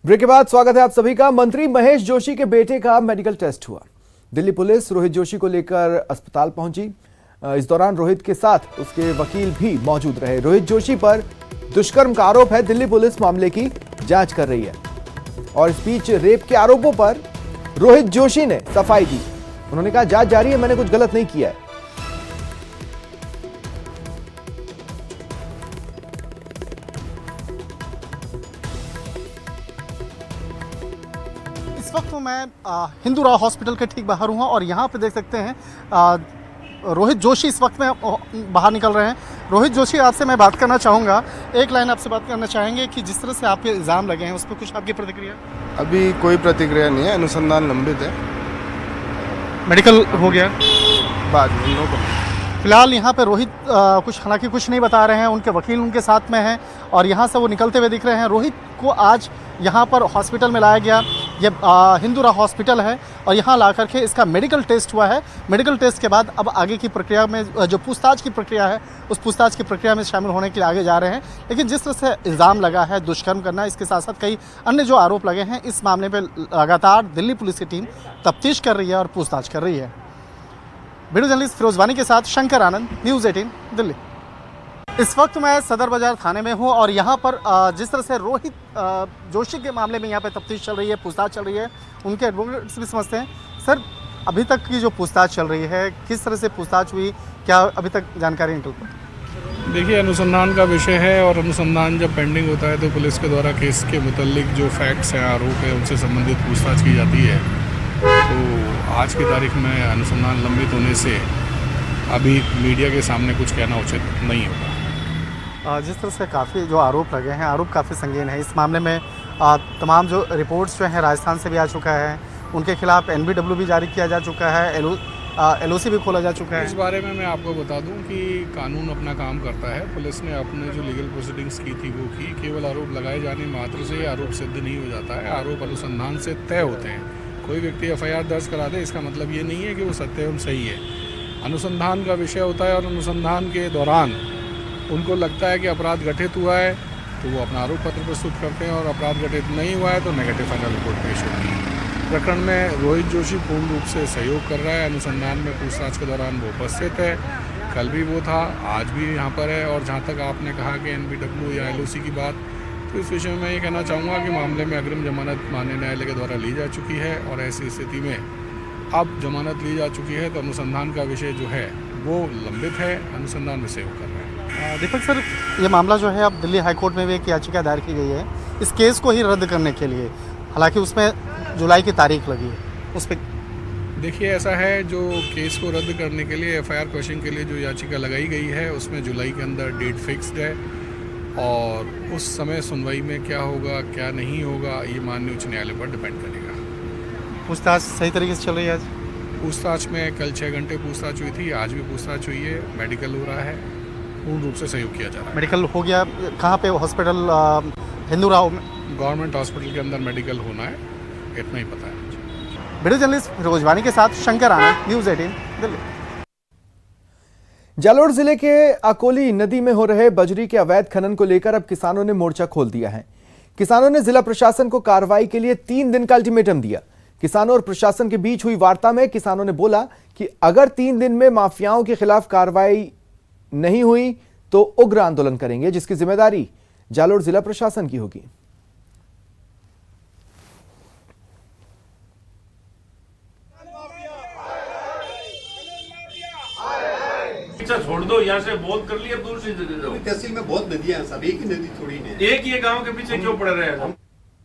Break के बाद स्वागत है आप सभी का। मंत्री महेश जोशी के बेटे का मेडिकल टेस्ट हुआ। दिल्ली पुलिस रोहित जोशी को लेकर अस्पताल पहुंची। इस दौरान रोहित के साथ उसके वकील भी मौजूद रहे। रोहित जोशी पर दुष्कर्म का आरोप है। दिल्ली पुलिस मामले की जांच कर रही है और इस बीच रेप के आरोपों पर रोहित जोशी ने सफाई दी। उन्होंने कहा जांच जारी है, मैंने कुछ गलत नहीं किया है। इस वक्त मैं हिंदू राव हॉस्पिटल के ठीक बाहर हूँ और यहाँ पे देख सकते हैं रोहित जोशी इस वक्त में बाहर निकल रहे हैं। रोहित जोशी, आपसे मैं बात करना चाहूँगा, एक लाइन आपसे बात करना चाहेंगे कि जिस तरह से आपके इल्ज़ाम लगे हैं उस पर कुछ आपकी प्रतिक्रिया? अभी कोई प्रतिक्रिया नहीं है, अनुसंधान लंबित है। मेडिकल हो गया बाद में नो। फिलहाल यहाँ पे रोहित हालांकि कुछ नहीं बता रहे हैं, उनके वकील उनके साथ में हैं और यहाँ से वो निकलते हुए दिख रहे हैं। रोहित को आज यहाँ पर हॉस्पिटल में लाया गया। ये हिंदू राव हॉस्पिटल है और यहाँ ला करके इसका मेडिकल टेस्ट हुआ है। मेडिकल टेस्ट के बाद अब आगे की प्रक्रिया में जो पूछताछ की प्रक्रिया है उस पूछताछ की प्रक्रिया में शामिल होने के लिए आगे जा रहे हैं। लेकिन जिस तरह से इल्ज़ाम लगा है दुष्कर्म करना, इसके साथ साथ कई अन्य जो आरोप लगे हैं, इस मामले पर लगातार दिल्ली पुलिस की टीम तफ्तीश कर रही है और पूछताछ कर रही है। वीडियो जर्नलिस्ट फिरोज वानी के साथ शंकर आनंद, न्यूज़ 18 दिल्ली। इस वक्त मैं सदर बाजार थाने में हूं और यहां पर जिस तरह से रोहित जोशी के मामले में यहां पे तफ्तीश चल रही है, पूछताछ चल रही है, उनके एडवोकेट्स भी समझते हैं। सर, अभी तक की जो पूछताछ चल रही है, किस तरह से पूछताछ हुई, क्या अभी तक जानकारी निकल पाई? देखिए, अनुसंधान का विषय है और अनुसंधान जब पेंडिंग होता है तो पुलिस के द्वारा केस के मुतालिक जो फैक्ट्स हैं, आरोप है, उनसे संबंधित पूछताछ की जाती है। तो आज की तारीख में अनुसंधान लंबित होने से अभी मीडिया के सामने कुछ कहना उचित नहीं होगा। जिस तरह से काफ़ी जो आरोप लगे हैं, आरोप काफ़ी संगीन है। इस मामले में तमाम जो रिपोर्ट्स जो हैं राजस्थान से भी आ चुका है, उनके खिलाफ NBW भी जारी किया जा चुका है, LOC भी खोला जा चुका है। इस बारे में मैं आपको बता दूं कि कानून अपना काम करता है। पुलिस ने अपने जो लीगल प्रोसीडिंग्स की थी वो की। केवल आरोप लगाए जाने मात्र से आरोप सिद्ध नहीं हो जाता है। आरोप अनुसंधान से तय होते हैं। कोई व्यक्ति FIR दर्ज करा दे, इसका मतलब ये नहीं है कि वो सत्य एवं सही है। अनुसंधान का विषय होता है और अनुसंधान के दौरान उनको लगता है कि अपराध घटित हुआ है तो वो अपना आरोप पत्र प्रस्तुत करते हैं और अपराध घटित नहीं हुआ है तो नेगेटिव फाइनल रिपोर्ट पेश होती है। प्रकरण में रोहित जोशी पूर्ण रूप से सहयोग कर रहा है। अनुसंधान में पूछताछ के दौरान वो उपस्थित है, कल भी वो था, आज भी यहाँ पर है। और जहाँ तक आपने कहा कि NBW या LOC की बात, तो इस विषय में मैं ये कहना चाहूँगा कि मामले में अग्रिम जमानत माननीय न्यायालय के द्वारा ली जा चुकी है और ऐसी स्थिति में अब जमानत ली जा चुकी है तो अनुसंधान का विषय जो है वो लंबित है। अनुसंधान में सहयोग कर रहे हैं। दीपक सर, ये मामला जो है अब दिल्ली हाईकोर्ट में भी एक याचिका दायर की गई है इस केस को ही रद्द करने के लिए, हालांकि उसमें जुलाई की तारीख लगी है, उस पर देखिए, ऐसा है, जो केस को रद्द करने के लिए FIR क्वेश्चन के लिए जो याचिका लगाई गई है उसमें जुलाई के अंदर डेट फिक्स्ड है और उस समय सुनवाई में क्या होगा क्या नहीं होगा ये माननीय उच्च न्यायालय पर डिपेंड करेगा। पूछताछ सही तरीके से चल रही है? आज पूछताछ में कल 6 घंटे पूछताछ हुई थी, आज भी पूछताछ हुई है। मेडिकल हो रहा है, पूर्ण रूप से सहयोग किया जा रहा है। मेडिकल हो गया कहाँ पे? हॉस्पिटल हिंदू राव में, गवर्नमेंट हॉस्पिटल के अंदर मेडिकल होना है, इतना ही पता है मुझे। वीडियो जर्नलिस्ट फिरोज वानी के साथ शंकर आनंद, न्यूज़ 18 दिल्ली। जालोर जिले के अकोली नदी में हो रहे बजरी के अवैध खनन को लेकर अब किसानों ने मोर्चा खोल दिया है। किसानों ने जिला प्रशासन को कार्रवाई के लिए 3 दिन का अल्टीमेटम दिया। किसानों और प्रशासन के बीच हुई वार्ता में किसानों ने बोला कि अगर 3 दिन में माफियाओं के खिलाफ कार्रवाई नहीं हुई तो उग्र आंदोलन करेंगे, जिसकी जिम्मेदारी जालोर जिला प्रशासन की होगी। छोड़ दो, यहाँ से बहुत कर लिया, दूसरी जगह जाओ। तहसील में बहुत नदियां हैं, सब एक ही नदी थोड़ी नहीं। एक ही गांव के पीछे क्यों पड़ रहे हैं?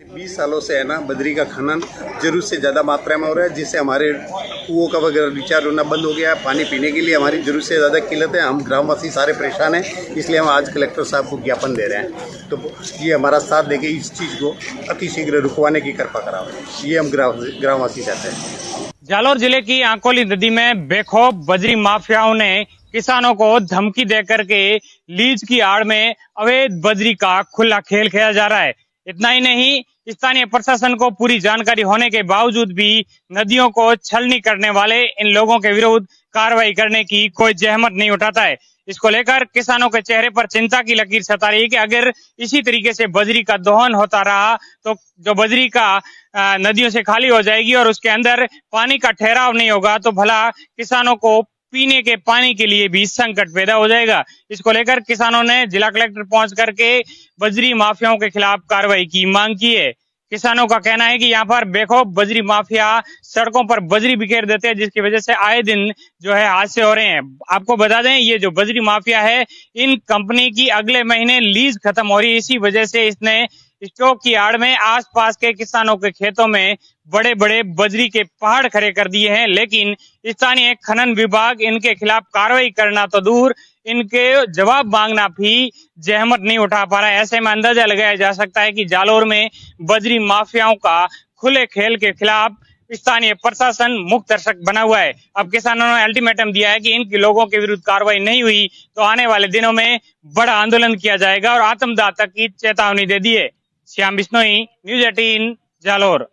20 सालों से है ना, बजरी का खनन जरूरत से ज्यादा मात्रा में हो रहा है, जिससे हमारे कुओं का वगैरह रिचार्ज होना बंद हो गया है। पानी पीने के लिए हमारी जरूरत से ज्यादा किल्लत है। हम ग्रामवासी सारे परेशान हैं, इसलिए हम आज कलेक्टर साहब को ज्ञापन दे रहे हैं। तो ये हमारा साथ देके इस चीज को अतिशीघ्र रुकवाने की कृपा कराओ, ये हम ग्रामवासी चाहते हैं। जालोर जिले की आंकोली नदी में बेखौफ बजरी माफियाओं ने किसानों को धमकी देकर के लीज की आड़ में अवैध बजरी का खुला खेल खेला जा रहा है। इतना ही नहीं, स्थानीय प्रशासन को पूरी जानकारी होने के बावजूद भी नदियों को छलनी करने वाले इन लोगों के विरुद्ध कार्रवाई करने की कोई जहमत नहीं उठाता है। इसको लेकर किसानों के चेहरे पर चिंता की लकीर सता रही है कि अगर इसी तरीके से बजरी का दोहन होता रहा तो जो बजरी का नदियों से खाली हो जाएगी और उसके अंदर पानी का ठहराव नहीं होगा तो भला किसानों को पीने के पानी के लिए भी संकट पैदा हो जाएगा। इसको लेकर किसानों ने जिला कलेक्टर पहुंच करके बजरी माफियाओं के खिलाफ कार्रवाई की मांग की है। किसानों का कहना है कि यहाँ पर बेखौफ बजरी माफिया सड़कों पर बजरी बिखेर देते हैं, जिसकी वजह से आए दिन जो है हादसे हो रहे हैं। आपको बता दें, ये जो बजरी माफिया है, इन कंपनी की अगले महीने लीज खत्म हो रही है। इसी वजह से इसने स्टॉक की आड़ में आसपास के किसानों के खेतों में बड़े बड़े बजरी के पहाड़ खड़े कर दिए हैं, लेकिन स्थानीय खनन विभाग इनके खिलाफ कार्रवाई करना तो दूर, इनके जवाब मांगना भी जहमत नहीं उठा पा रहा है। ऐसे में अंदाजा लगाया जा सकता है कि जालोर में बजरी माफियाओं का खुले खेल के खिलाफ स्थानीय प्रशासन मुख दर्शक बना हुआ है। अब किसानों ने अल्टीमेटम दिया है कि इन लोगों के विरुद्ध कार्रवाई नहीं हुई तो आने वाले दिनों में बड़ा आंदोलन किया जाएगा और आत्मदाह तक की चेतावनी दे दी है। श्याम बिश्नोई, न्यूज 18, जालोर।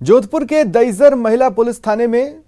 जोधपुर के दईजर महिला पुलिस थाने में